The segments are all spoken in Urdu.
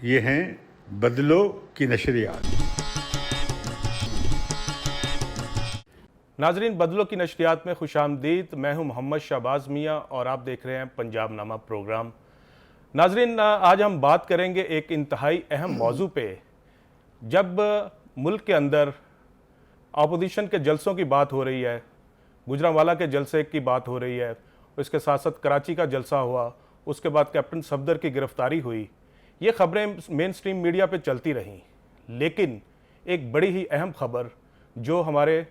یہ ہیں بدلو کی نشریات۔ ناظرین، بدلو کی نشریات میں خوش آمدید۔ میں ہوں محمد شہباز میاں اور آپ دیکھ رہے ہیں پنجاب نامہ پروگرام۔ ناظرین، آج ہم بات کریں گے ایک انتہائی اہم موضوع پہ۔ جب ملک کے اندر اپوزیشن کے جلسوں کی بات ہو رہی ہے، گوجرانوالا کے جلسے کی بات ہو رہی ہے، اس کے ساتھ ساتھ کراچی کا جلسہ ہوا، اس کے بعد کیپٹن صفدر کی گرفتاری ہوئی، یہ خبریں مین سٹریم میڈیا پہ چلتی رہیں، لیکن ایک بڑی ہی اہم خبر جو ہمارے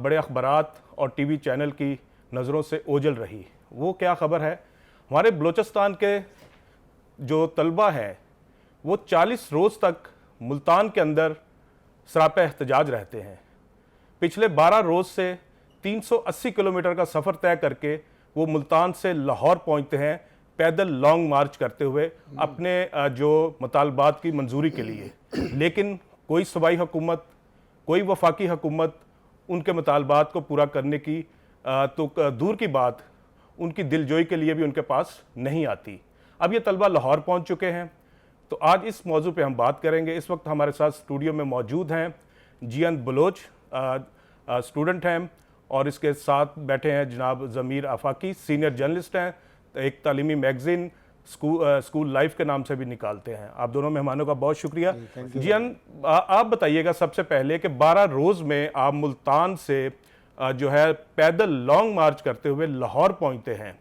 بڑے اخبارات اور ٹی وی چینل کی نظروں سے اوجھل رہی، وہ کیا خبر ہے؟ ہمارے بلوچستان کے جو طلبہ ہیں وہ 40 روز تک ملتان کے اندر سراپہ احتجاج رہتے ہیں۔ پچھلے 12 روز سے 380 کلومیٹر کا سفر طے کر کے وہ ملتان سے لاہور پہنچتے ہیں پیدل لانگ مارچ کرتے ہوئے اپنے جو مطالبات کی منظوری کے لیے، لیکن کوئی صوبائی حکومت، کوئی وفاقی حکومت ان کے مطالبات کو پورا کرنے کی تو دور کی بات، ان کی دلجوئی کے لیے بھی ان کے پاس نہیں آتی۔ اب یہ طلبہ لاہور پہنچ چکے ہیں، تو آج اس موضوع پہ ہم بات کریں گے۔ اس وقت ہمارے ساتھ اسٹوڈیو میں موجود ہیں جیان بلوچ، اسٹوڈنٹ ہیں، اور اس کے ساتھ بیٹھے ہیں جناب ضمیر آفاقی، سینئر جرنلسٹ ہیں، ایک تعلیمی میگزین اسکول لائف کے نام سے بھی نکالتے ہیں۔ آپ دونوں مہمانوں کا بہت شکریہ۔ جیان، آپ بتائیے گا سب سے پہلے کہ 12 روز میں آپ ملتان سے جو ہے پیدل لانگ مارچ کرتے ہوئے لاہور پہنچتے ہیں،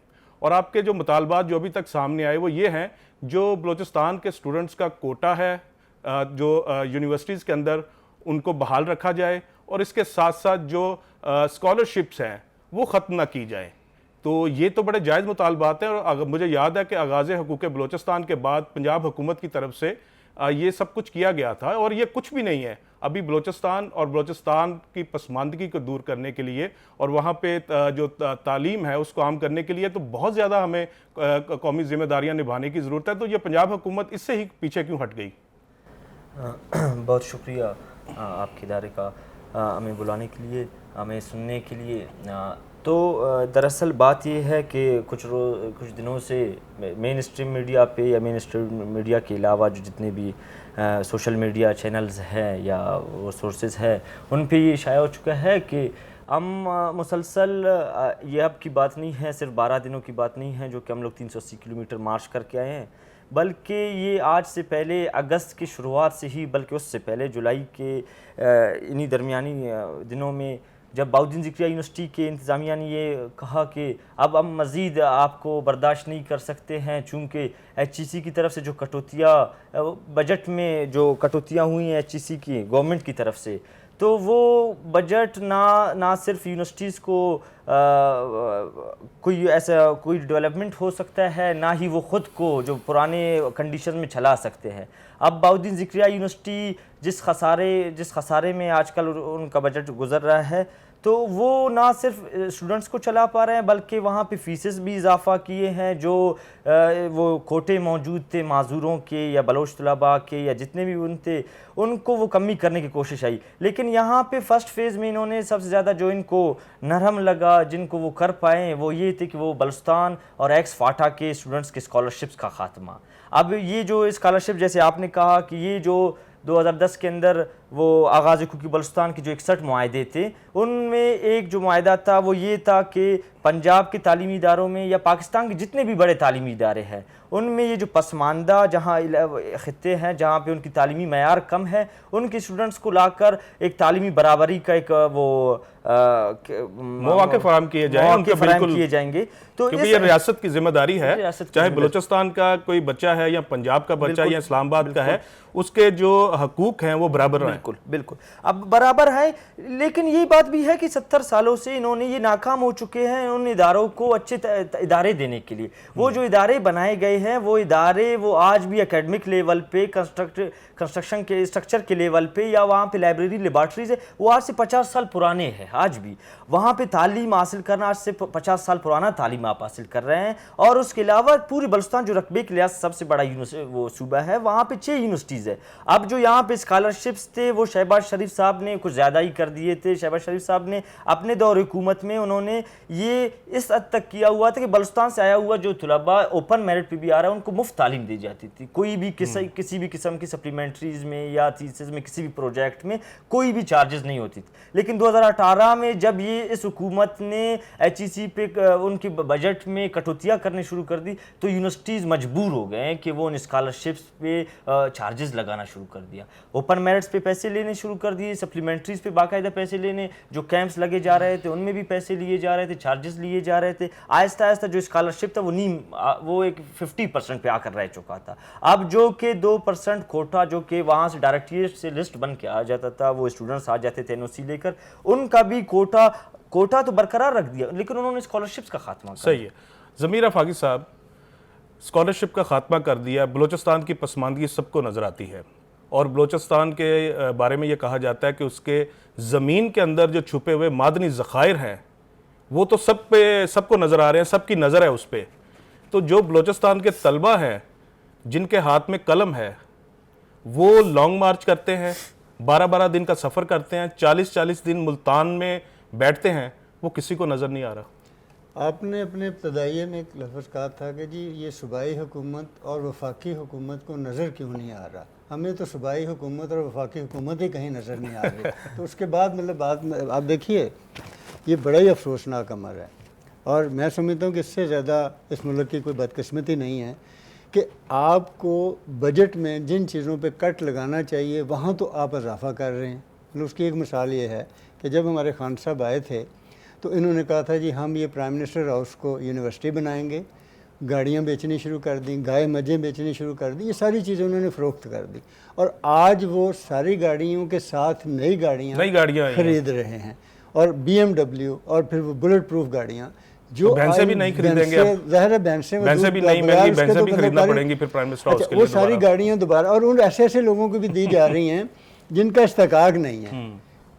اور آپ کے جو مطالبات جو ابھی تک سامنے آئے وہ یہ ہیں جو بلوچستان کے اسٹوڈنٹس کا کوٹا ہے جو یونیورسٹیز کے اندر ان کو بحال رکھا جائے، اور اس کے ساتھ ساتھ جو اسکالرشپس ہیں وہ ختم نہ کی جائیں۔ تو یہ تو بڑے جائز مطالبات ہیں، اور مجھے یاد ہے کہ آغاز حقوق بلوچستان کے بعد پنجاب حکومت کی طرف سے یہ سب کچھ کیا گیا تھا، اور یہ کچھ بھی نہیں ہے ابھی بلوچستان اور بلوچستان کی پسماندگی کو دور کرنے کے لیے اور وہاں پہ جو تعلیم ہے اس کو عام کرنے کے لیے تو بہت زیادہ ہمیں قومی ذمہ داریاں نبھانے کی ضرورت ہے۔ تو یہ پنجاب حکومت اس سے ہی پیچھے کیوں ہٹ گئی؟ بہت شکریہ آپ کے ادارے کا ہمیں بلانے کے لیے، ہمیں سننے کے لیے۔ تو دراصل بات یہ ہے کہ کچھ دنوں سے مین اسٹریم میڈیا پہ یا مین اسٹریم میڈیا کے علاوہ جو جتنے بھی سوشل میڈیا چینلز ہیں یا وہ سورسز ہیں ان پہ یہ شائع ہو چکا ہے کہ ہم مسلسل، یہ اب کی بات نہیں ہے، صرف 12 دنوں کی بات نہیں ہے جو کہ ہم لوگ 380 کلومیٹر مارچ کر کے آئے ہیں، بلکہ یہ آج سے پہلے اگست کی شروعات سے ہی، بلکہ اس سے پہلے جولائی کے انہی درمیانی دنوں میں جب بہاؤالدین ذکریہ یونیورسٹی کے انتظامیہ نے یہ کہا کہ اب ہم مزید آپ کو برداشت نہیں کر سکتے ہیں، چونکہ ایچ ای سی کی طرف سے جو کٹوتیاں بجٹ میں جو کٹوتیاں ہوئی ہیں ایچ ای سی کی گورنمنٹ کی طرف سے، تو وہ بجٹ نہ صرف یونیورسٹیز کو کوئی ڈیولپمنٹ ہو سکتا ہے، نہ ہی وہ خود کو جو پرانے کنڈیشن میں چلا سکتے ہیں۔ اب بہاؤالدین ذکریہ یونیورسٹی جس خسارے میں آج کل ان کا بجٹ گزر رہا ہے، تو وہ نہ صرف اسٹوڈنٹس کو چلا پا رہے ہیں بلکہ وہاں پہ فیسز بھی اضافہ کیے ہیں، جو وہ کوٹے موجود تھے معذوروں کے یا بلوچ طلباء کے یا جتنے بھی ان تھے، ان کو وہ کمی کرنے کی کوشش آئی۔ لیکن یہاں پہ فرسٹ فیز میں انہوں نے سب سے زیادہ جو ان کو نرم لگا، جن کو وہ کر پائیں، وہ یہ تھے کہ وہ بلوچستان اور ایکس فاٹا کے اسٹوڈنٹس کے اسکالرشپس کا خاتمہ۔ اب یہ جو اسکالرشپ، جیسے آپ نے کہا کہ یہ جو 2010 کے اندر وہ آغاز حقوق بلوچستان کے جو 61 معاہدے تھے، ان میں ایک جو معاہدہ تھا وہ یہ تھا کہ پنجاب کے تعلیمی اداروں میں یا پاکستان کے جتنے بھی بڑے تعلیمی ادارے ہیں ان میں یہ جو پسماندہ جہاں خطے ہیں جہاں پہ ان کی تعلیمی معیار کم ہے، ان کے اسٹوڈنٹس کو لا کر ایک تعلیمی برابری کا ایک وہ مواقع فراہم کیے جائیں گے۔ تو کیونکہ یہ ریاست کی ذمہ داری ہے، چاہے بلوچستان کا کوئی بچہ ہے یا پنجاب کا بچہ یا اسلام آباد کا ہے، اس کے جو حقوق ہیں وہ برابر ہیں۔ بالکل اب برابر ہے، لیکن یہ بات بھی ہے کہ 70 سالوں سے انہوں نے یہ ناکام ہو چکے ہیں ان اداروں کو اچھے ادارے دینے کے لیے۔ وہ جو ادارے بنائے گئے ہیں وہ ادارے وہ آج بھی اکیڈمک لیول پہ، کنسٹرکشن کے اسٹرکچر کے لیول پہ یا وہاں پہ لائبریری لیبارٹریز ہے، وہ آج سے 50 سال پرانے ہیں۔ آج بھی وہاں پہ تعلیم حاصل کرنا، آج سے 50 سال پرانا تعلیم آپ حاصل کر رہے ہیں، اور اس کے علاوہ پوری بلوچستان جو رقبے کے لحاظ سے سب سے بڑا وہ صوبہ ہے، وہاں پہ 6 یونیورسٹیز ہے۔ اب جو یہاں پہ اسکالرشپس تھے یہ وہ شہباز شریف صاحب نے کچھ زیادہ ہی کر دیے تھے. شہباز شریف صاحب نے اپنے دور حکومت میں انہوں نے یہ اس حد تک کیا ہوا تھا کہ بلوچستان سے آیا ہوا جو طلباء اوپن میرٹ پہ بھی آ رہا ہے ان کو مفت تعلیم دی جاتی تھی. کوئی بھی کسی بھی قسم کی سپلیمنٹریز میں یا تھیسس میں کسی بھی پروجیکٹ میں کوئی بھی چارجز نہیں ہوتی تھی. لیکن 2018 میں جب یہ اس حکومت نے ایچ ای سی پہ ان کے بجٹ میں کٹوتیاں کرنے شروع کر دی تو یونیورسٹیز مجبور ہو گئے ہیں کہ وہ ان اسکالرشپس پہ چارجز لگانا شروع کر دیا. اوپن میرٹس پہ پیسے لینے شروع کر دیے, سپلیمنٹریز پہ باقاعدہ پیسے لینے, جو کیمپس لگے جا رہے تھے ان میں بھی پیسے لیے جا رہے تھے, چارجز لیے جا رہے تھے. آہستہ آہستہ جو اسکالرشپ تھا وہ ایک 50% پہ آ کر رہ چکا تھا. اب جو کہ 2% کوٹا جو کہ وہاں سے ڈائریکٹریٹ سے لسٹ بن کے آ جاتا تھا, وہ اسٹوڈنٹس آ جاتے تھے NOC لے کر, ان کا بھی کوٹا تو برقرار رکھ دیا لیکن انہوں نے اسکالرشپس کا خاتمہ کر صحیح ہے. ضمیر آفاقی صاحب, اسکالرشپ کا خاتمہ کر دیا. بلوچستان کی پسماندگی سب کو نظر آتی ہے اور بلوچستان کے بارے میں یہ کہا جاتا ہے کہ اس کے زمین کے اندر جو چھپے ہوئے معدنی ذخائر ہیں وہ تو سب کو نظر آ رہے ہیں, سب کی نظر ہے اس پہ. تو جو بلوچستان کے طلبہ ہیں جن کے ہاتھ میں قلم ہے وہ لانگ مارچ کرتے ہیں, 12 دن کا سفر کرتے ہیں, 40 دن ملتان میں بیٹھتے ہیں, وہ کسی کو نظر نہیں آ رہا. آپ نے اپنے ابتدائیے میں ایک لفظ کہا تھا کہ جی یہ صوبائی حکومت اور وفاقی حکومت کو نظر کیوں نہیں آ رہا. ہمیں تو صوبائی حکومت اور وفاقی حکومت ہی کہیں نظر نہیں آ رہی. تو اس کے بعد بات آپ دیکھیے یہ بڑا ہی افسوسناک امر ہے اور میں سمجھتا ہوں کہ اس سے زیادہ اس ملک کی کوئی بدقسمتی نہیں ہے کہ آپ کو بجٹ میں جن چیزوں پہ کٹ لگانا چاہیے وہاں تو آپ اضافہ کر رہے ہیں. اس کی ایک مثال یہ ہے کہ جب ہمارے خان صاحب آئے تھے تو انہوں نے کہا تھا جی ہم یہ پرائم منسٹر ہاؤس کو یونیورسٹی بنائیں گے, گاڑیاں بیچنی شروع کر دیں, گائے مجھیں بیچنی شروع کر دیں, یہ ساری چیزیں انہوں نے فروخت کر دی اور آج وہ ساری گاڑیوں کے ساتھ نئی گاڑیاں خرید رہے ہیں اور BMW اور پھر وہ بلٹ پروف گاڑیاں جو بینسیں بھی نہیں خریدیں گے, ظاہر ہے بینسیں بھی نہیں مہنگی, بینسیں بھی خریدنا پڑیں گی پھر پرائم منسٹر ہاؤس کے لیے. وہ ساری گاڑیاں دوبارہ اور ان ایسے لوگوں کو بھی دی جا رہی ہیں جن کا استحقاق نہیں ہے.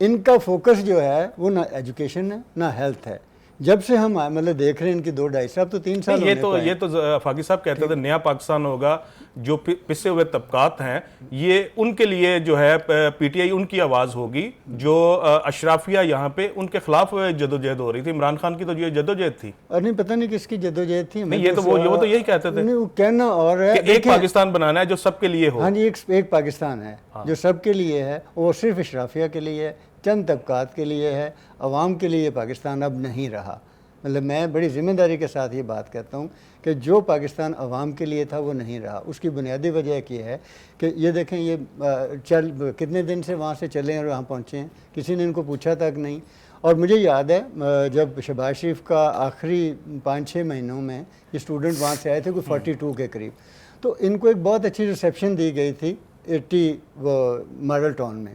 ان کا فوکس جو ہے وہ نہ ایجوکیشن ہے نہ ہیلتھ ہے. جب سے ہم دیکھ رہے ہیں ان کی 2-2.5 سال تو 3 سال یہ تو آفاقی صاحب کہتے تھے نیا پاکستان ہوگا. جو پسے ہوئے طبقات ہیں یہ ان کے لیے جو ہے PTI ان کی آواز ہوگی. جو اشرافیہ یہاں پہ ان کے خلاف جدوجہد ہو رہی تھی. عمران خان کی تو یہ جدوجہد تھی اور نہیں پتہ نہیں کس کی جدوجہد تھی. یہ تو یہی کہتے تھے کہنا اور ہے کہ ایک پاکستان بنانا ہے جو سب کے لیے ہو. ہاں جی ایک پاکستان ہے جو سب کے لیے ہے, وہ صرف اشرافیہ کے لیے ہے, چند طبقات کے لیے ہے, عوام کے لیے پاکستان اب نہیں رہا. میں بڑی ذمہ داری کے ساتھ یہ بات کہتا ہوں کہ جو پاکستان عوام کے لیے تھا وہ نہیں رہا. اس کی بنیادی وجہ یہ ہے کہ یہ دیکھیں یہ کتنے دن سے وہاں سے چلے اور وہاں پہنچے ہیں, کسی نے ان کو پوچھا تک نہیں. اور مجھے یاد ہے جب شہباز شریف کا آخری 5-6 مہینوں میں یہ اسٹوڈنٹ وہاں سے آئے تھے کوئی 42 کے قریب, تو ان کو ایک بہت اچھی ریسیپشن دی گئی تھی 80 ماڈل ٹاؤن میں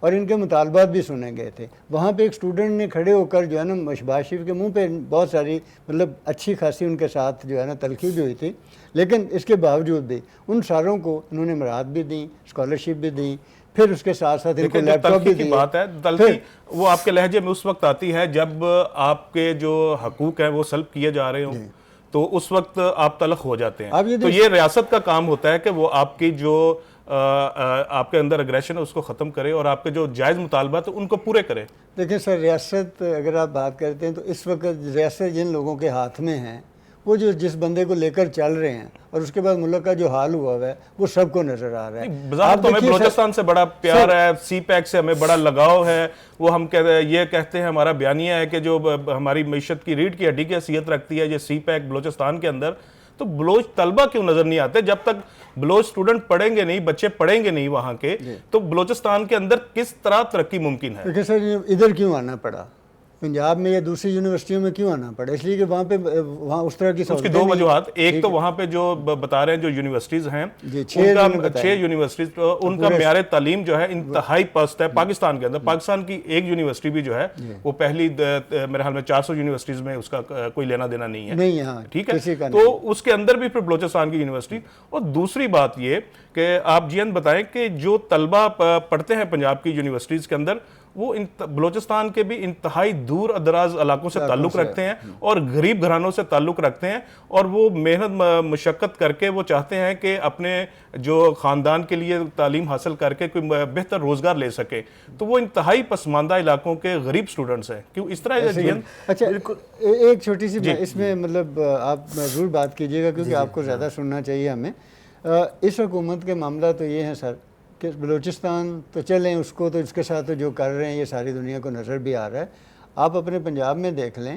اور ان کے مطالبات بھی سنے گئے تھے. وہاں پہ ایک اسٹوڈنٹ نے کھڑے ہو کر جو ہے نا شہباز شریف کے منہ پہ بہت ساری اچھی خاصی ان کے ساتھ جو ہے نا تلخی بھی ہوئی تھی, لیکن اس کے باوجود بھی ان ساروں کو انہوں نے مراد بھی دیں, اسکالرشپ بھی دیں, پھر اس کے ساتھ ساتھ ان کو لیپ ٹاپ بھی دی. بات ہے تلخی وہ آپ کے لہجے میں اس وقت آتی ہے جب آپ کے جو حقوق ہیں وہ سلب کیے جا رہے ہوں تو اس وقت آپ تلخ ہو جاتے ہیں. تو یہ ریاست کا کام ہوتا ہے کہ وہ آپ کی جو آپ کے اندر اگریشن ہے اس کو ختم کرے اور آپ کے جو جائز مطالبات ہیں ان کو پورے کرے. دیکھیں سر, ریاست اگر آپ بات کرتے ہیں تو اس وقت ریاست جن لوگوں کے ہاتھ میں ہیں وہ جو جس بندے کو لے کر چل رہے ہیں اور اس کے بعد ملک کا جو حال ہوا ہے وہ سب کو نظر آ رہا ہے. بظاہر تو ہمیں بلوچستان سے بڑا پیار ہے, سی پیک سے ہمیں بڑا لگاؤ ہے. وہ ہم یہ کہتے ہیں, ہمارا بیانیہ ہے کہ جو ہماری معیشت کی ریڑھ کی ہڈی کی حیثیت رکھتی ہے یہ سی پیک بلوچستان کے اندر. تو بلوچ طلبہ کیوں نظر نہیں آتے؟ جب تک بلوچ اسٹوڈنٹ پڑھیں گے نہیں, بچے پڑھیں گے نہیں وہاں کے, تو بلوچستان کے اندر کس طرح ترقی ممکن ہے؟ دیکھیں سر ادھر کیوں آنا پڑا, پنجاب میں یا دوسری یونیورسٹیوں میں کیوں آنا پڑا؟ اس لیے کہ وہاں پہ وہاں اس طرح کی اس کی 2 وجوہات. ایک تو وہاں پہ جو بتا رہے ہیں جو یونیورسٹیز ہیں 6 یونیورسٹیز, ان کا معیار تعلیم جو ہے انتہائی پست ہے پاکستان کے اندر. پاکستان کی ایک یونیورسٹی بھی جو ہے وہ پہلی میرے خیال میں 400 یونیورسٹیز میں اس کا کوئی لینا دینا نہیں ہے. ٹھیک ہے, تو اس کے اندر بھی پھر بلوچستان کی یونیورسٹی. اور دوسری بات یہ کہ آپ جی بتائیں کہ جو طلبہ پڑھتے ہیں پنجاب کی یونیورسٹیز کے اندر وہ بلوچستان کے بھی انتہائی دور دراز علاقوں سے تعلق رکھتے ہیں اور غریب گھرانوں سے تعلق رکھتے ہیں, اور وہ محنت مشقت کر کے وہ چاہتے ہیں کہ اپنے جو خاندان کے لیے تعلیم حاصل کر کے کوئی بہتر روزگار لے سکے. تو وہ انتہائی پسماندہ علاقوں کے غریب اسٹوڈنٹس ہیں. کیوں اس طرح؟ اچھا ایک چھوٹی سی اس میں مطلب آپ ضرور بات کیجیے گا کیونکہ آپ کو زیادہ سننا چاہیے ہمیں. اس حکومت کے معاملہ تو یہ ہیں سر کہ بلوچستان تو چلیں اس کو تو اس کے ساتھ تو جو کر رہے ہیں یہ ساری دنیا کو نظر بھی آ رہا ہے. آپ اپنے پنجاب میں دیکھ لیں,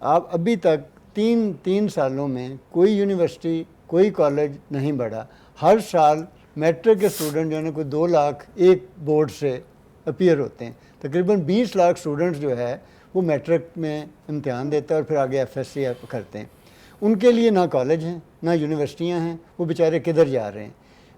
آپ ابھی تک تین سالوں میں کوئی یونیورسٹی کوئی کالج نہیں بڑھا. ہر سال میٹرک کے اسٹوڈنٹ جو ہے نا کوئی 2 لاکھ ایک بورڈ سے اپیئر ہوتے ہیں. تقریباً 20 لاکھ اسٹوڈنٹس جو ہے وہ میٹرک میں امتحان دیتا ہے اور پھر آگے FSC کرتے ہیں. ان کے لیے نہ کالج ہیں نہ یونیورسٹیاں ہیں, وہ بیچارے کدھر جا رہے ہیں.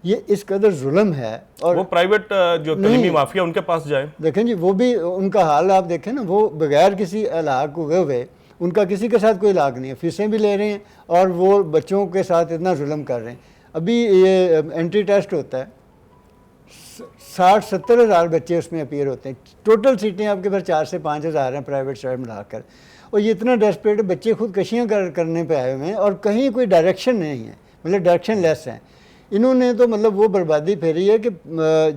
یہ اس قدر ظلم ہے. اور وہ پرائیویٹ جو تعلیمی مافیا ان کے پاس جائیں, دیکھیں جی وہ بھی ان کا حال آپ دیکھیں نا, وہ بغیر کسی علاق ہوئے ان کا کسی کے ساتھ کوئی علاق نہیں ہے, فیسیں بھی لے رہے ہیں اور وہ بچوں کے ساتھ اتنا ظلم کر رہے ہیں. ابھی یہ انٹری ٹیسٹ ہوتا ہے, 60-70 ہزار بچے اس میں اپیئر ہوتے ہیں. ٹوٹل سیٹیں آپ کے پاس 4 سے 5 ہزار ہیں پرائیویٹ سائڈ ملا کر. اور یہ اتنا ڈیسپریٹ بچے خودکشیاں کرنے پہ آئے ہوئے ہیں اور کہیں کوئی ڈائریکشن نہیں ہے, مطلب ڈائریکشن لیس ہیں. انہوں نے تو مطلب وہ بربادی پھیری ہے کہ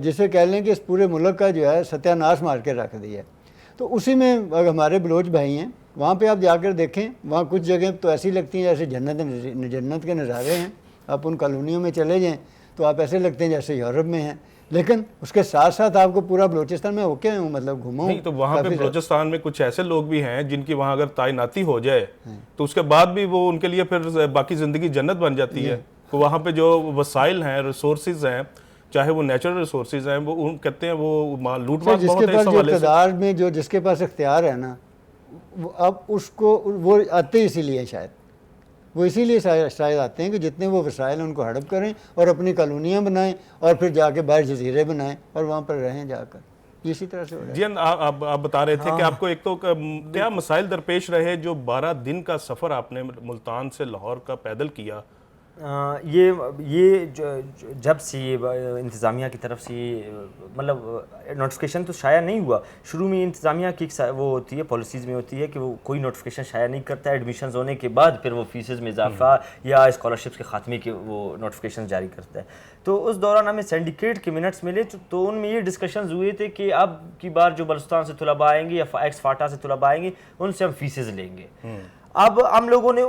جسے کہہ لیں کہ اس پورے ملک کا جو ہے ستیہ ناش مار کے رکھ دیا ہے. تو اسی میں ہمارے بلوچ بھائی ہیں, وہاں پہ آپ جا کر دیکھیں, وہاں کچھ جگہیں تو ایسی لگتی ہیں جیسے جنت کے نظارے ہیں. آپ ان کالونیوں میں چلے جائیں تو آپ ایسے لگتے ہیں جیسے یورپ میں ہیں, لیکن اس کے ساتھ ساتھ آپ کو پورا بلوچستان میں اوکے ہوں مطلب گھوموں. نہیں تو وہاں پہ بلوچستان میں کچھ ایسے لوگ بھی ہیں جن کی وہاں اگر تعیناتی ہو جائے تو اس کے بعد بھی وہ ان کے لیے پھر باقی زندگی جنت بن جاتی ہے. وہاں پہ جو وسائل ہیں, ریسورسز ہیں, چاہے وہ نیچرل ریسورسز ہیں, وہ کہتے ہیں وہ لوٹ مار جس بہت کے ہے پاس اس جو حوالے سے. اقتدار میں جس کے پاس اختیار ہے نا, اب اس کو وہ آتے اسی لیے شاید وہ اسی لیے شاید آتے ہیں کہ جتنے وہ وسائل ان کو ہڑپ کریں اور اپنی کالونیاں بنائیں اور پھر جا کے باہر جزیرے بنائیں اور وہاں پر رہیں جا کر. اسی طرح سے ہو رہا ہے. جی آپ بتا رہے تھے کہ آپ کو ایک تو کیا مسائل درپیش رہے جو 12 دن کا سفر آپ نے ملتان سے لاہور کا پیدل کیا؟ یہ جب سے یہ انتظامیہ کی طرف سے مطلب نوٹیفیکیشن تو شائع نہیں ہوا. شروع میں انتظامیہ کی وہ ہوتی ہے, پالیسیز میں ہوتی ہے کہ وہ کوئی نوٹیفیکیشن شائع نہیں کرتا ہے. ایڈمیشنز ہونے کے بعد پھر وہ فیسز میں اضافہ یا اسکالرشپس کے خاتمے کے وہ نوٹیفیکیشن جاری کرتا ہے. تو اس دوران ہمیں سینڈیکیٹ کے منٹس ملے تو ان میں یہ ڈسکشنز ہوئے تھے کہ اب کی بار جو بلوچستان سے طلباء آئیں گے یا ایکس فاٹا سے طلباء آئیں گے ان سے ہم فیسز لیں گے. اب ہم لوگوں نے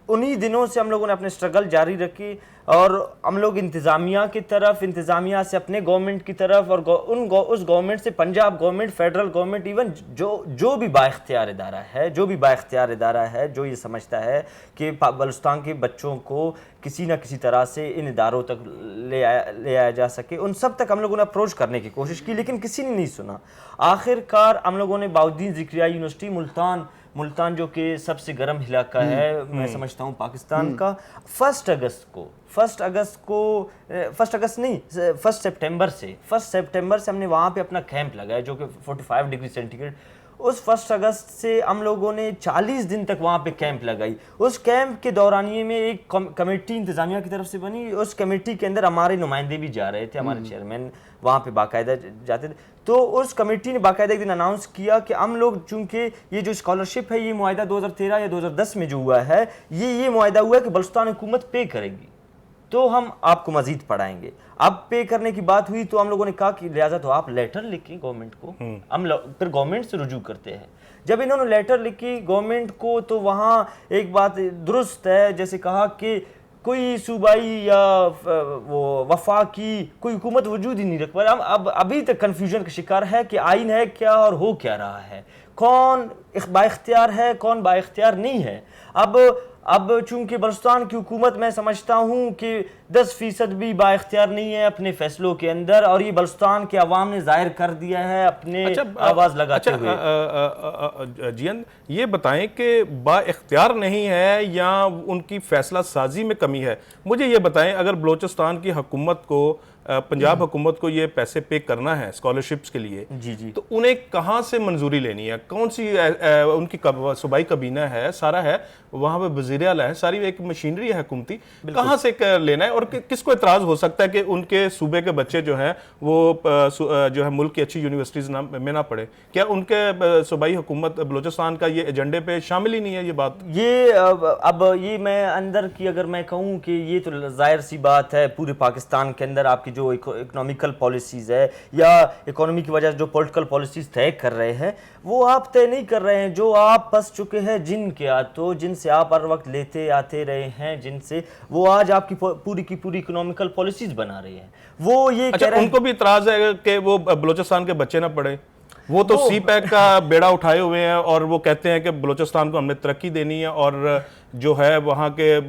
انہی دنوں سے ہم لوگوں نے اپنے اسٹرگل جاری رکھی اور ہم لوگ انتظامیہ کی طرف, انتظامیہ سے اپنے گورنمنٹ کی طرف اور اس گورنمنٹ سے Punjab government, federal government, even جو بھی بااختیار ادارہ ہے جو یہ سمجھتا ہے کہ بلوچستان کے بچوں کو کسی نہ کسی طرح سے ان اداروں تک لے آیا جا سکے, ان سب تک ہم لوگوں نے اپروچ کرنے کی کوشش کی لیکن کسی نے نہیں سنا. آخر کار ہم لوگوں نے بہاؤالدین ذکریہ یونیورسٹی ملتان جو کہ سب سے گرم علاقہ ہے میں سمجھتا ہوں پاکستان کا, 1 سپٹمبر سے ہم نے وہاں پہ اپنا کیمپ لگایا جو کہ 45 ڈگری سینٹی گریڈ. اس 1 اگست سے ہم لوگوں نے 40 دن تک وہاں پہ کیمپ لگائی. اس کیمپ کے دورانیے میں ایک کمیٹی انتظامیہ کی طرف سے بنی. اس کمیٹی کے اندر ہمارے نمائندے بھی جا رہے تھے, ہمارے چیئرمین وہاں پہ باقاعدہ جاتے تھے. تو اس کمیٹی نے باقاعدہ ایک دن اناؤنس کیا کہ ہم لوگ چونکہ یہ جو اسکالرشپ ہے یہ معاہدہ 2013 یا 2010 میں جو ہوا ہے یہ معاہدہ ہوا ہے کہ بلوچستان حکومت پے کرے گی تو ہم آپ کو مزید پڑھائیں گے. اب پے کرنے کی بات ہوئی تو ہم لوگوں نے کہا کہ لہٰذا تو آپ لیٹر لکھیں گورنمنٹ کو, ہم پھر گورنمنٹ سے رجوع کرتے ہیں. جب انہوں نے لیٹر لکھی گورنمنٹ کو تو وہاں ایک بات درست ہے, جیسے کہا کہ کوئی صوبائی یا وہ وفاقی کوئی حکومت وجود ہی نہیں رکھ پا. اب ابھی تک کنفیوژن کا شکار ہے کہ آئین ہے کیا اور ہو کیا رہا ہے, کون با اختیار ہے کون با اختیار نہیں ہے. اب چونکہ بلوچستان کی حکومت میں سمجھتا ہوں کہ 10% بھی با اختیار نہیں ہے اپنے فیصلوں کے اندر, اور یہ بلوچستان کے عوام نے ظاہر کر دیا ہے اپنے آواز لگاتے ہوئے. جین یہ بتائیں کہ با اختیار نہیں ہے یا ان کی فیصلہ سازی میں کمی ہے. مجھے یہ بتائیں اگر بلوچستان کی حکومت کو, پنجاب حکومت کو یہ پیسے پے کرنا ہے اسکالرشپس کے لیے جی تو انہیں کہاں سے منظوری لینی ہے, کون سی ان کی صوبائی کابینہ ہے, سارا ہے وہاں پہ وزیر اعلیٰ ہے, ساری ایک مشینری ہے حکومتی, کہاں سے لینا ہے اور کس کو اعتراض ہو سکتا ہے کہ ان کے صوبے کے بچے جو ہیں وہ جو ہے ملک کی اچھی یونیورسٹیز میں نہ پڑھے؟ کیا ان کے صوبائی حکومت بلوچستان کا یہ ایجنڈے پہ شامل ہی نہیں ہے یہ بات؟ یہ اب یہ میں اندر کی اگر میں کہوں کہ یہ تو ظاہر سی بات ہے، پورے پاکستان کے اندر آپ کی جو اکنامیکل پالیسیز ہے یا اکانومی کی وجہ سے جو پولیٹیکل پالیسیز طے کر رہے ہیں وہ آپ طے نہیں کر رہے ہیں، جو آپ پس چکے ہیں جن کے ہاتھوں، جن سے آپ ہر وقت لیتے آتے رہے ہیں، جن سے وہ آج آپ کی پوری کی پوری اکنامیکل پالیسیز بنا رہے ہیں، وہ یہ کہہ رہے ہیں۔ ان کو بھی اعتراض ہے کہ وہ بلوچستان کے بچے نہ پڑھے؟ وہ تو سی پیک کا بیڑا اٹھائے ہوئے ہیں اور وہ کہتے ہیں کہ بلوچستان کو ہم نے ترقی دینی ہے اور جو ہے وہاں کے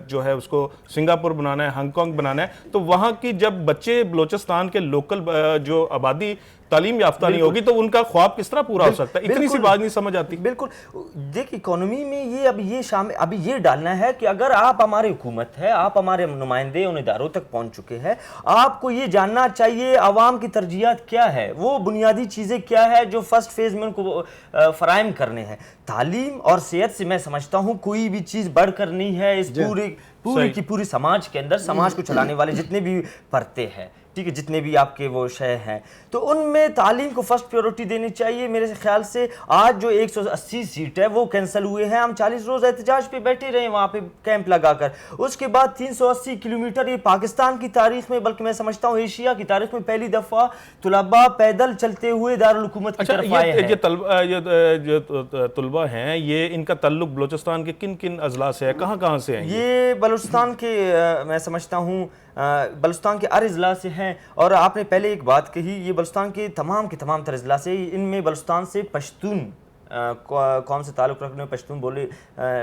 جو ہے اس کو سنگاپور بنانا ہے، ہانگ کانگ بنانا ہے، تو وہاں کی جب بچے بلوچستان کے لوکل جو آبادی تعلیم یافتہ نہیں ہوگی تو ان کا خواب کس طرح پورا ہو سکتا ہے؟ اتنی سی بات نہیں سمجھ آتی۔ بالکل دیکھ اکانومی میں یہ ابھی یہ ڈالنا ہے کہ اگر آپ ہماری حکومت ہے، آپ ہمارے نمائندے ان اداروں تک پہنچ چکے ہیں، آپ کو یہ جاننا چاہیے عوام کی ترجیحات کیا ہے، وہ بنیادی چیزیں کیا ہے جو فرسٹ فیز میں ان کو فراہم کرنے ہیں۔ تعلیم اور صحت سے میں سمجھتا ہوں کوئی بھی چیز بڑھ کر نہیں ہے اس پوری کی پوری سماج کے اندر، سماج کو چلانے والے جتنے بھی پرتے ہیں، ٹھیک ہے، جتنے بھی آپ کے وہ شے ہیں، تو ان میں تعلیم کو فرسٹ پریورٹی دینی چاہیے۔ میرے خیال سے آج جو 180 سیٹ ہے وہ کینسل ہوئے ہیں، ہم 40 روز احتجاج پہ بیٹھے رہے وہاں پہ کیمپ لگا کر، اس کے بعد 380 کلومیٹر، یہ پاکستان کی تاریخ میں بلکہ میں سمجھتا ہوں ایشیا کی تاریخ میں پہلی دفعہ طلباء پیدل چلتے ہوئے دارالحکومت کی طرف آئے ہیں۔ یہ طلباء ہیں، یہ ان کا تعلق بلوچستان کے کن کن اضلاع سے ہے، کہاں سے ہیں؟ یہ بلوچستان کے میں سمجھتا ہوں بلوچستان کے ہر اضلاع سے ہیں، اور آپ نے پہلے ایک بات کہی، یہ بلوچستان کے تمام تر اضلاع سے، ان میں بلوچستان سے پشتون قوم سے تعلق رکھنے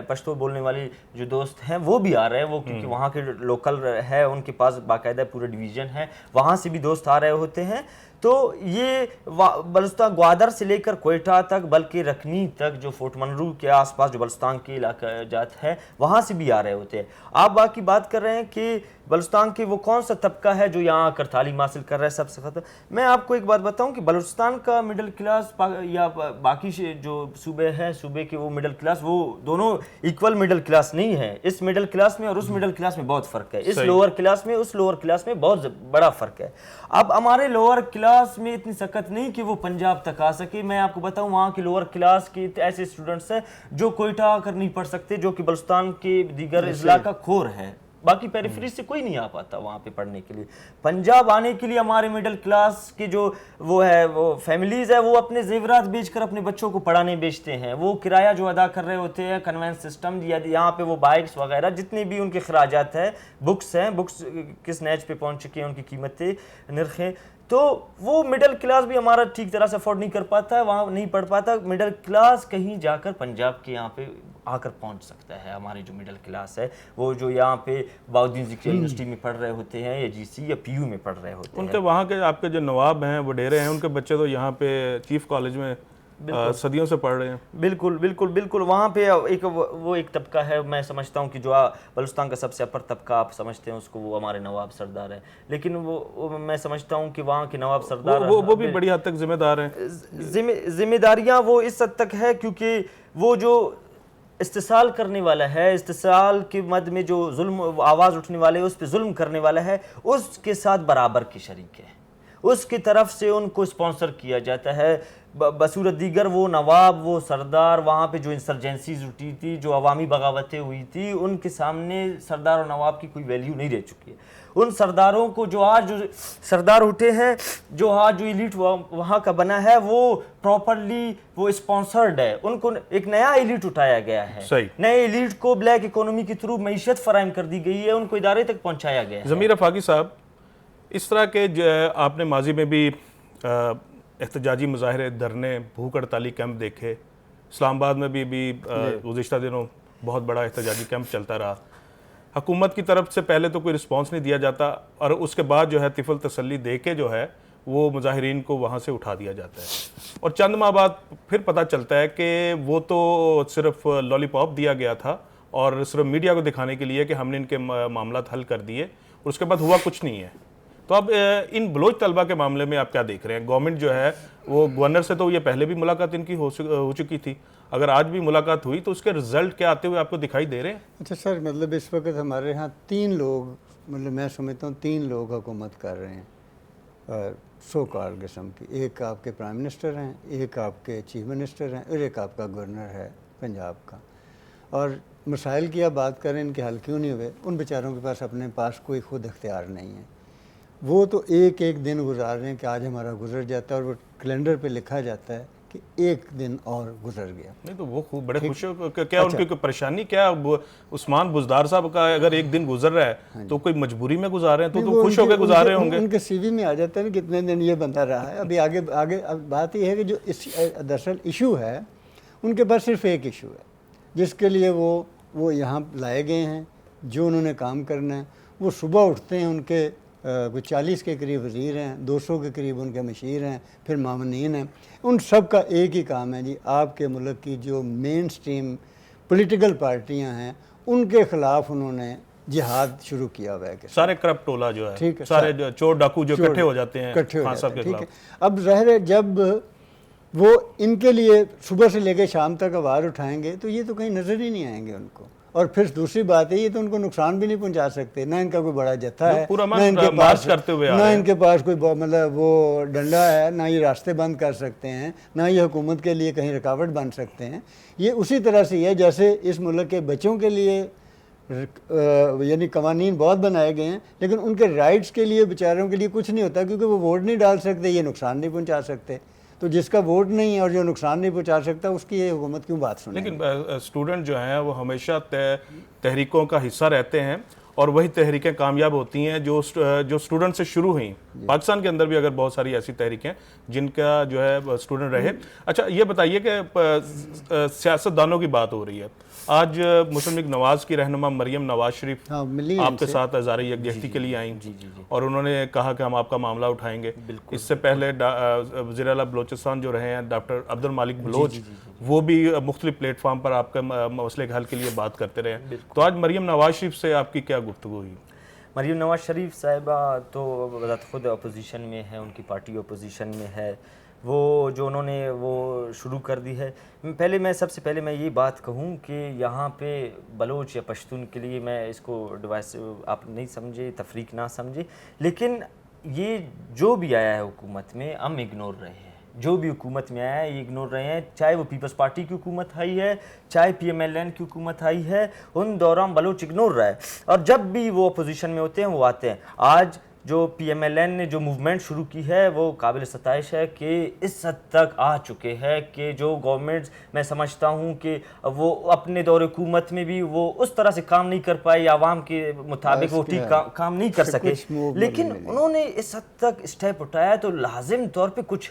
پشتو بولنے والے جو دوست ہیں وہ بھی آ رہے ہیں، وہ کیونکہ وہاں کے لوکل ہے، ان کے پاس باقاعدہ پورا ڈویژن ہے، وہاں سے بھی دوست آ رہے ہوتے ہیں۔ تو یہ بلوچستان گوادر سے لے کر کوئٹہ تک، بلکہ رکنی تک جو فورٹ منرو کے آس پاس جو بلوچستان کے علاقہ جات ہے وہاں سے بھی آ رہے ہوتے ہیں۔ آپ باقی بات کر رہے ہیں کہ بلوچستان کے وہ کون سا طبقہ ہے جو یہاں آ کر تعلیم حاصل کر رہا ہے سب سے خطر۔ میں آپ کو ایک بات بتاؤں کہ بلوچستان کا مڈل کلاس یا باقی جو صوبے ہیں، صوبے کے وہ مڈل کلاس، وہ دونوں ایکول مڈل کلاس نہیں ہے۔ اس مڈل کلاس میں اور اس مڈل کلاس میں بہت فرق ہے، اس لوور کلاس میں اس لوور کلاس میں بہت بڑا فرق ہے۔ اب ہمارے لوور کلاس میں اتنی سخت نہیں کہ وہ پنجاب تک آ سکے۔ میں آپ کو بتاؤں وہاں کے لوور کلاس کے ایسے اسٹوڈنٹس ہیں جو کوئٹہ آ کر نہیں پڑھ سکتے، جو کہ بلوچستان کے دیگر اضلاع کا کور ہے، باقی پیریفری سے کوئی نہیں آ پاتا وہاں پہ پڑھنے کے لیے۔ پنجاب آنے کے لیے ہمارے مڈل کلاس کے جو وہ فیملیز ہے، وہ اپنے زیورات بیچ کر اپنے بچوں کو پڑھانے بیچتے ہیں، وہ کرایہ جو ادا کر رہے ہوتے ہیں کنوینس سسٹم، یا یہاں پہ وہ بائکس وغیرہ جتنے بھی ان کے اخراجات ہیں، بکس کس نیچ پہ پہنچ چکی ہیں، ان کی قیمتیں نرخیں، تو وہ مڈل کلاس بھی ہمارا ٹھیک طرح سے افورڈ نہیں کر پاتا ہے، وہاں نہیں پڑھ پاتا۔ مڈل کلاس کہیں جا کر پنجاب کے یہاں پہ آ کر پہنچ سکتا ہے۔ ہمارے جو مڈل کلاس ہے وہ جو یہاں پہ بہاؤالدین ذکریہ یونیورسٹی میں پڑھ رہے ہوتے ہیں یا جی سی یا پی یو میں پڑھ رہے ہوتے ہیں، ان کے وہاں کے آپ کے جو نواب ہیں وڈیرے ہیں، ان کے بچے تو یہاں پہ چیف کالج میں صدیوں سے پڑھ رہے ہیں۔ بالکل وہاں پہ ایک طبقہ ہے، میں سمجھتا ہوں کہ جو بلوچستان کا سب سے اپر طبقہ آپ سمجھتے ہیں اس کو، وہ ہمارے نواب سردار ہیں، لیکن وہ میں سمجھتا ہوں کہ وہاں کے نواب سردار وہ بھی بڑی حد تک ذمہ دار ہیں۔ ذمہ داریاں وہ اس حد تک ہے کیونکہ وہ جو استحصال کرنے والا ہے، استحصال کے مد میں جو ظلم آواز اٹھنے والے اس پہ ظلم کرنے والا ہے، اس کے ساتھ برابر کی شریک ہے، اس کی طرف سے ان کو اسپانسر کیا جاتا ہے۔ بصورت دیگر وہ نواب، وہ سردار، وہاں پہ جو انسرجنسیز اٹھی تھی، جو عوامی بغاوتیں ہوئی تھی، ان کے سامنے سردار اور نواب کی کوئی ویلیو نہیں رہ چکی ہے۔ ان سرداروں کو جو سردار اٹھے ہیں، جو آج جو ایلیٹ وہاں کا بنا ہے، وہ پراپرلی وہ اسپانسرڈ ہے، ان کو ایک نیا ایلیٹ اٹھایا گیا ہے، نئے ایلیٹ کو بلیک اکانومی کے تھرو معیشت فراہم کر دی گئی ہے، ان کو ادارے تک پہنچایا گیا ہے۔ ضمیر آفاقی صاحب، اس طرح کے آپ نے ماضی میں بھی احتجاجی مظاہرے، دھرنے، بھوک ہڑتالی کیمپ دیکھے، اسلام آباد میں بھی گزشتہ دنوں بہت بڑا احتجاجی کیمپ چلتا رہا۔ حکومت کی طرف سے پہلے تو کوئی رسپانس نہیں دیا جاتا اور اس کے بعد جو ہے طفل تسلی دے کے جو ہے وہ مظاہرین کو وہاں سے اٹھا دیا جاتا ہے، اور چند ماہ بعد پھر پتہ چلتا ہے کہ وہ تو صرف لالی پاپ دیا گیا تھا اور صرف میڈیا کو دکھانے کے لیے کہ ہم نے ان کے معاملات حل کر دیے، اور اس کے بعد ہوا کچھ نہیں ہے۔ تو اب ان بلوچ طلبہ کے معاملے میں آپ کیا دیکھ رہے ہیں؟ گورنمنٹ جو ہے وہ گورنر سے تو یہ پہلے بھی ملاقات ان کی ہو چکی تھی، اگر آج بھی ملاقات ہوئی تو اس کے رزلٹ کیا آتے ہوئے آپ کو دکھائی دے رہے ہیں؟ اچھا سر، مطلب اس وقت ہمارے ہاں 3 لوگ مطلب میں سمجھتا ہوں 3 لوگ حکومت کر رہے ہیں سو کال قسم کی. ایک آپ کے پرائم منسٹر ہیں, ایک آپ کے چیف منسٹر ہیں, اور ایک آپ کا گورنر ہے پنجاب کا. اور مسائل کی آپ بات کریں ان کے حل کیوں نہیں ہوئے, ان بیچاروں کے پاس اپنے پاس کوئی خود اختیار نہیں ہے. وہ تو ایک ایک دن گزار رہے ہیں کہ آج ہمارا گزر جاتا ہے, اور وہ کیلنڈر پہ لکھا جاتا ہے کہ ایک دن اور گزر گیا. نہیں تو وہ بڑے خوش ہو کیا ان کی کوئی پریشانی کیا؟ عثمان بزدار صاحب کا اگر ایک دن گزر رہا ہے تو کوئی مجبوری میں گزار رہے ہیں تو خوش ہو کے گزار رہے ہوں گے. ان کے سی وی میں آ جاتا ہے کتنے دن یہ بندہ رہا ہے. ابھی آگے بات یہ ہے کہ جو دراصل ایشو ہے ان کے پاس صرف ایک ایشو ہے جس کے لیے وہ یہاں لائے گئے ہیں. جو انہوں نے کام کرنا ہے, وہ صبح اٹھتے ہیں, ان کے کوئی 40 کے قریب وزیر ہیں, 200 کے قریب ان کے مشیر ہیں, پھر معاونین ہیں. ان سب کا ایک ہی کام ہے جی, آپ کے ملک کی جو مین سٹریم پولیٹیکل پارٹیاں ہیں ان کے خلاف انہوں نے جہاد شروع کیا ہوا ہے. سارے کرپٹ ٹولہ جو ہے, سارے چور ڈاکو جو اکٹھے ہو جاتے ہیں خان صاحب کے خلاف. اب ظاہر ہے جب وہ ان کے لیے صبح سے لے کے شام تک آواز اٹھائیں گے تو یہ تو کہیں نظر ہی نہیں آئیں گے ان کو. اور پھر دوسری بات ہے یہ تو ان کو نقصان بھی نہیں پہنچا سکتے, نہ ان کا کوئی بڑا جتھا ہے, نہ ان کے پاس کوئی مطلب وہ ڈنڈا ہے, نہ یہ راستے بند کر سکتے ہیں, نہ یہ حکومت کے لیے کہیں رکاوٹ بن سکتے ہیں. یہ اسی طرح سے ہے جیسے اس ملک کے بچوں کے لیے یعنی قوانین بہت بنائے گئے ہیں لیکن ان کے رائٹس کے لیے بیچاروں کے لیے کچھ نہیں ہوتا کیونکہ وہ ووٹ نہیں ڈال سکتے, یہ نقصان نہیں پہنچا سکتے. تو جس کا ووٹ نہیں ہے اور جو نقصان نہیں پہنچا سکتا اس کی یہ حکومت کیوں بات سنے. لیکن اسٹوڈنٹ جو ہیں وہ ہمیشہ تحریکوں کا حصہ رہتے ہیں اور وہی تحریکیں کامیاب ہوتی ہیں جو اسٹوڈنٹ سے شروع ہوئیں. پاکستان کے اندر بھی اگر بہت ساری ایسی تحریکیں جن کا جو ہے اسٹوڈنٹ رہے. اچھا یہ بتائیے کہ سیاستدانوں کی بات ہو رہی ہے, آج مسلم لیگ نواز کی رہنما مریم نواز شریف آپ کے ساتھ اظہار یکجہتی کے لیے آئیں اور انہوں نے کہا کہ ہم آپ کا معاملہ اٹھائیں گے. اس سے پہلے وزیر اعلیٰ بلوچستان جو رہے ہیں ڈاکٹر عبد المالک بلوچ, وہ بھی مختلف پلیٹ فارم پر آپ کے مسئلے کے حل کے لیے بات کرتے رہے. تو آج مریم نواز شریف سے آپ کی کیا گفتگو ہوئی؟ مریم نواز شریف صاحبہ تو بذات خود اپوزیشن میں ہے, ان کی پارٹی اپوزیشن میں ہے. وہ جو انہوں نے وہ شروع کر دی ہے, سب سے پہلے میں یہ بات کہوں کہ یہاں پہ بلوچ یا پشتون کے لیے میں اس کو ڈیوائس آپ نہیں سمجھے, تفریق نہ سمجھے, لیکن یہ جو بھی آیا ہے حکومت میں ہم اگنور رہے ہیں. جو بھی حکومت میں آیا ہے یہ اگنور رہے ہیں, چاہے وہ پیپلز پارٹی کی حکومت آئی ہے, چاہے پی ایم ایل این کی حکومت آئی ہے, ان دوران بلوچ اگنور رہا ہے. اور جب بھی وہ اپوزیشن میں ہوتے ہیں وہ آتے ہیں. آج جو پی ایم ایل این نے جو موومنٹ شروع کی ہے وہ قابل ستائش ہے کہ اس حد تک آ چکے ہیں کہ جو گورنمنٹس میں سمجھتا ہوں کہ وہ اپنے دور حکومت میں بھی وہ اس طرح سے کام نہیں کر پائے, عوام کے مطابق وہ ٹھیک کام نہیں کر سکے, لیکن انہوں نے اس حد تک اسٹیپ اٹھایا تو لازم طور پہ کچھ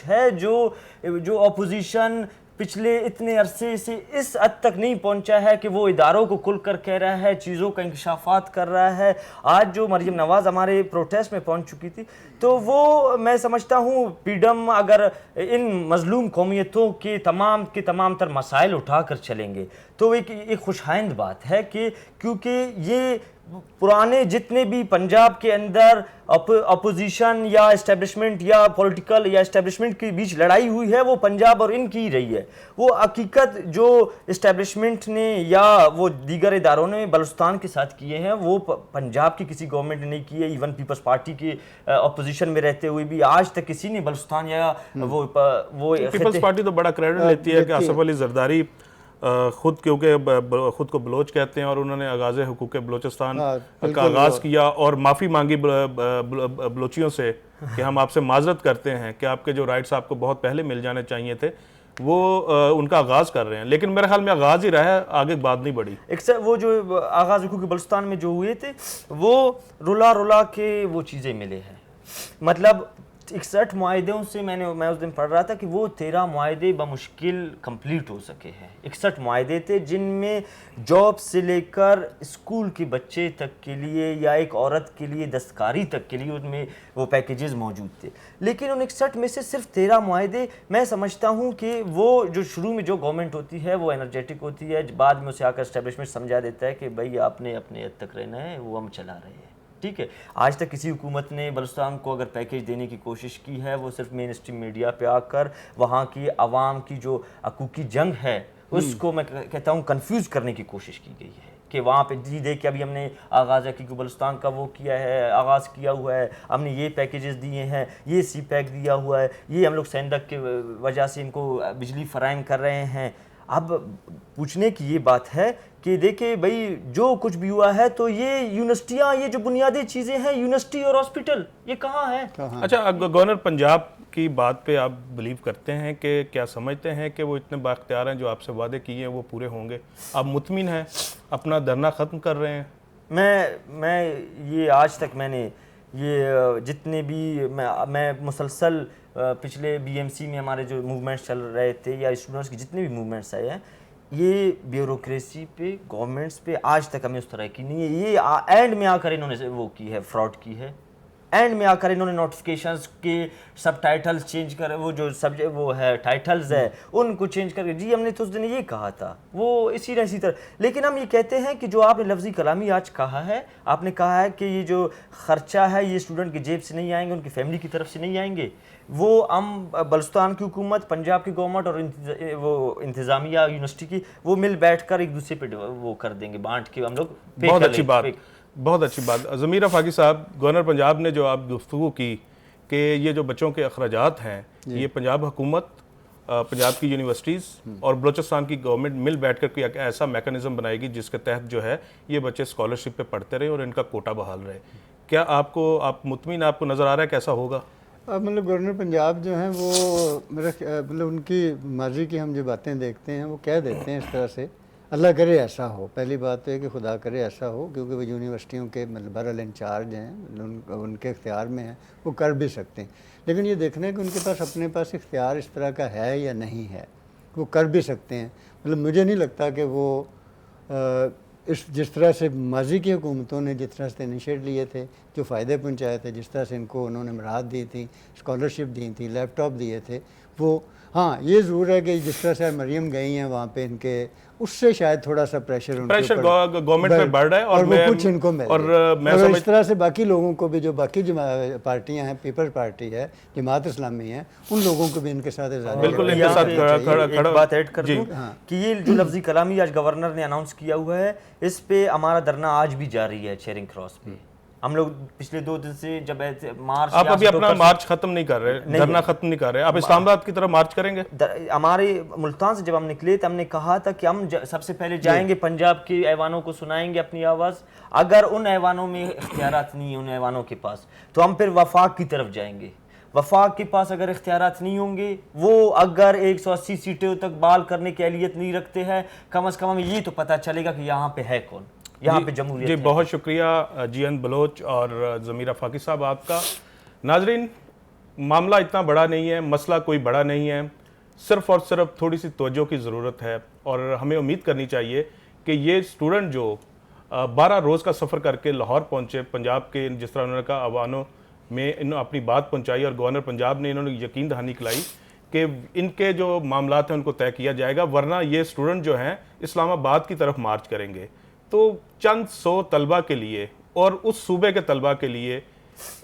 ہے جو اپوزیشن پچھلے اتنے عرصے سے اس حد تک نہیں پہنچا ہے کہ وہ اداروں کو کھل کر کہہ رہا ہے, چیزوں کا انکشافات کر رہا ہے. آج جو مریم نواز ہمارے پروٹیسٹ میں پہنچ چکی تھی تو وہ میں سمجھتا ہوں پیڈم اگر ان مظلوم قومیتوں کے تمام تر مسائل اٹھا کر چلیں گے تو ایک خوشائند بات ہے کہ کیونکہ یہ پرانے جتنے بھی پنجاب کے اندر اپوزیشن یا اسٹیبلشمنٹ یا پولیٹیکل یا اسٹیبلشمنٹ کے بیچ لڑائی ہوئی ہے وہ پنجاب اور ان کی رہی ہے. وہ حقیقت جو اسٹیبلشمنٹ نے یا وہ دیگر اداروں نے بلوچستان کے ساتھ کیے ہیں وہ پنجاب کی کسی گورنمنٹ نے نہیں کیے. ایون پیپلز پارٹی کے اپوزیشن میں رہتے ہوئے بھی آج تک کسی نے بلوچستان یا وہ پیپلز پارٹی تو بڑا کریڈٹ لیتی ہے کہ آصف علی زرداری خود خود کو بلوچ کہتے ہیں اور انہوں نے آغاز حقوق بلوچستان کا آغاز کیا اور معافی مانگی بلوچیوں سے کہ ہم آپ سے معذرت کرتے ہیں کہ آپ کے جو رائٹس آپ کو بہت پہلے مل جانے چاہیے تھے, وہ ان کا آغاز کر رہے ہیں. لیکن میرے خیال میں آغاز ہی رہا ہے, آگے بات نہیں بڑھی. وہ جو آغاز حقوق بلوچستان میں جو ہوئے تھے وہ رلا کے وہ چیزیں ملے ہیں. مطلب 61 معاہدوں سے میں اس دن پڑھ رہا تھا کہ وہ 13 معاہدے بمشکل کمپلیٹ ہو سکے ہیں. 61 معاہدے تھے جن میں جاب سے لے کر اسکول کے بچے تک کے لیے یا ایک عورت کے لیے دستکاری تک کے لیے ان میں وہ پیکیجز موجود تھے. لیکن ان 61 میں سے صرف 13 معاہدے میں سمجھتا ہوں کہ وہ جو شروع میں جو گورنمنٹ ہوتی ہے وہ انرجیٹک ہوتی ہے, بعد میں اسے آ کر اسٹیبلشمنٹ سمجھا دیتا ہے کہ بھائی آپ نے اپنے حد تک رہنا ہے, وہ ہم چلا رہے ہیں. ٹھیک ہے, آج تک کسی حکومت نے بلوچستان کو اگر پیکیج دینے کی کوشش کی ہے وہ صرف مین اسٹریم میڈیا پہ آ کر وہاں کی عوام کی جو حقوقی جنگ ہے اس کو میں کہتا ہوں کنفیوز کرنے کی کوشش کی گئی ہے. کہ وہاں پہ جی دیکھ ابھی ہم نے آغاز حقیقی بلوچستان کا وہ کیا ہے، آغاز کیا ہوا ہے، ہم نے یہ پیکیجز دیے ہیں، یہ سی پیک دیا ہوا ہے، یہ ہم لوگ سینڈک کی وجہ سے ان کو بجلی فراہم کر رہے ہیں۔ اب پوچھنے کی یہ بات ہے کہ دیکھیں بھائی جو کچھ بھی ہوا ہے تو یہ یونیورسٹیاں، یہ جو بنیادی چیزیں ہیں یونیورسٹی اور ہاسپٹل، یہ کہاں ہیں؟ اچھا گورنر پنجاب کی بات پہ آپ بلیو کرتے ہیں کہ کیا سمجھتے ہیں کہ وہ اتنے بااختیار ہیں، جو آپ سے وعدے کیے ہیں وہ پورے ہوں گے؟ آپ مطمئن ہیں؟ اپنا دھرنا ختم کر رہے ہیں؟ میں یہ آج تک میں نے یہ جتنے بھی میں مسلسل پچھلے بی ایم سی میں ہمارے جو موومنٹس چل رہے تھے یا اسٹوڈنٹس کے جتنے بھی موومنٹس آئے ہیں، یہ بیوروکریسی پہ، گورنمنٹس پہ آج تک ہمیں اس طرح کی نہیں ہے۔ یہ اینڈ میں آ کر انہوں نے وہ کی ہے، فراڈ کی ہے۔ اینڈ میں آ کر انہوں نے نوٹیفیکیشنز کے سب ٹائٹلز چینج کر، وہ جو سبجیکٹ وہ ہے ٹائٹلز ہے ان کو چینج کر کے، جی ہم نے تو اس دن یہ کہا تھا، وہ اسی طرح۔ لیکن ہم یہ کہتے ہیں کہ جو آپ نے لفظی کلامی آج کہا ہے، آپ نے کہا ہے کہ یہ جو خرچہ ہے یہ اسٹوڈنٹ کی جیب سے نہیں آئیں گے، ان کی فیملی کی طرف سے نہیں آئیں گے، وہ ہم بلوچستان کی حکومت، پنجاب کی گورنمنٹ اور وہ انتظامیہ یونیورسٹی کی، وہ مل بیٹھ کر ایک دوسرے پہ وہ کر دیں گے، بانٹ کے ہم لوگ پے بہت کر اچھی لیں۔ بات، بہت اچھی بات۔ ضمیر آفاقی صاحب، گورنر پنجاب نے جو آپ گفتگو کی کہ یہ جو بچوں کے اخراجات ہیں یہ پنجاب حکومت، پنجاب کی یونیورسٹیز اور بلوچستان کی گورنمنٹ مل بیٹھ کر کوئی ایک ایسا میکنزم بنائے گی جس کے تحت جو ہے یہ بچے اسکالرشپ پہ پڑھتے رہے اور ان کا کوٹا بحال رہے۔ کیا آپ مطمئن، آپ کو نظر آ رہا ہے کیسا ہوگا؟ مطلب گورنر پنجاب جو ہیں وہ مطلب ان کی ماضی کی ہم جو باتیں دیکھتے ہیں وہ کہہ دیتے ہیں اس طرح سے، اللہ کرے ایسا ہو۔ پہلی بات تو ہے کہ خدا کرے ایسا ہو، کیونکہ وہ یونیورسٹیوں کے مطلب بہرحال انچارج ہیں، ان کے اختیار میں ہیں، وہ کر بھی سکتے ہیں، لیکن یہ دیکھنا ہے کہ ان کے پاس اپنے پاس اختیار اس طرح کا ہے یا نہیں ہے، وہ کر بھی سکتے ہیں۔ مطلب مجھے نہیں لگتا کہ وہ جس طرح سے ماضی کی حکومتوں نے جس طرح سے انیشیٹ لیے تھے، جو فائدے پہنچائے تھے، جس طرح سے ان کو انہوں نے مراحت دی تھی، اسکالرشپ دی تھی، لیپ ٹاپ دیے تھے، وہ ہاں یہ ضرور ہے کہ جس طرح سے مریم گئی ہیں وہاں پہ، ان کے اس سے شاید تھوڑا سا پریشر گورنمنٹ پہ بڑھ رہا ہے اور وہ کچھ ان کو مل اور اس طرح سے باقی لوگوں کو بھی، جو باقی پارٹیاں ہیں، پیپلز پارٹی ہے، جماعت اسلامی ہے، ان لوگوں کو بھی ان کے ساتھ بالکل ایک بات ایڈ کر دوں کہ یہ جو لفظی کلامی آج گورنر نے اناؤنس کیا ہوا ہے، اس پہ ہمارا دھرنا آج بھی جاری ہے چیرنگ کراس پہ۔ ہم لوگ پچھلے 2 دن سے جب مارچ، آپ ابھی اپنا مارچ ختم نہیں کر رہے، دھرنا ختم نہیں کر رہے، آپ اسلام آباد کی طرف مارچ کریں گے؟ ہمارے ملتان سے جب ہم نکلے تو ہم نے کہا تھا کہ ہم سب سے پہلے جائیں گے پنجاب کے ایوانوں کو سنائیں گے اپنی آواز، اگر ان ایوانوں میں اختیارات نہیں ہیں ان ایوانوں کے پاس تو ہم پھر وفاق کی طرف جائیں گے۔ وفاق کے پاس اگر اختیارات نہیں ہوں گے، وہ اگر 180 سیٹوں تک بال کرنے کی اہلیت نہیں رکھتے ہیں، کم از کم ہمیں یہ تو پتہ چلے گا کہ یہاں پہ ہے کون، یہاں پہ جمہوریت ہے۔ جی بہت شکریہ جی این بلوچ اور ضمیر آفاقی صاحب آپ کا۔ ناظرین، معاملہ اتنا بڑا نہیں ہے، مسئلہ کوئی بڑا نہیں ہے، صرف اور صرف تھوڑی سی توجہ کی ضرورت ہے، اور ہمیں امید کرنی چاہیے کہ یہ اسٹوڈنٹ جو 12 روز کا سفر کر کے لاہور پہنچے، پنجاب کے جس طرح انہوں نے کہا عوانوں میں انہوں نے اپنی بات پہنچائی اور گورنر پنجاب نے انہوں نے یقین دہانی کھلائی کہ ان کے جو معاملات ہیں ان کو طے کیا جائے گا، ورنہ یہ اسٹوڈنٹ جو ہیں اسلام آباد کی طرف مارچ کریں گے۔ تو چند 100 طلبہ کے لیے اور اس صوبے کے طلبہ کے لیے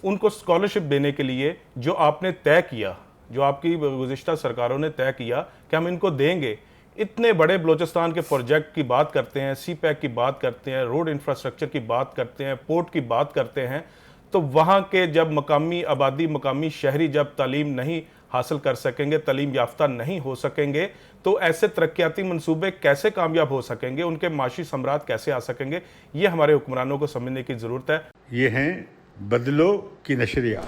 ان کو اسکالرشپ دینے کے لیے جو آپ نے طے کیا، جو آپ کی گزشتہ سرکاروں نے طے کیا کہ ہم ان کو دیں گے، اتنے بڑے بلوچستان کے پروجیکٹ کی بات کرتے ہیں، سی پیک کی بات کرتے ہیں، روڈ انفراسٹرکچر کی بات کرتے ہیں، پورٹ کی بات کرتے ہیں، تو وہاں کے جب مقامی آبادی، مقامی شہری جب تعلیم نہیں حاصل کر سکیں گے، تعلیم یافتہ نہیں ہو سکیں گے، تو ایسے ترقیاتی منصوبے کیسے کامیاب ہو سکیں گے، ان کے معاشی ثمرات کیسے آ سکیں گے؟ یہ ہمارے حکمرانوں کو سمجھنے کی ضرورت ہے۔ یہ ہیں بدلو کی نشریات۔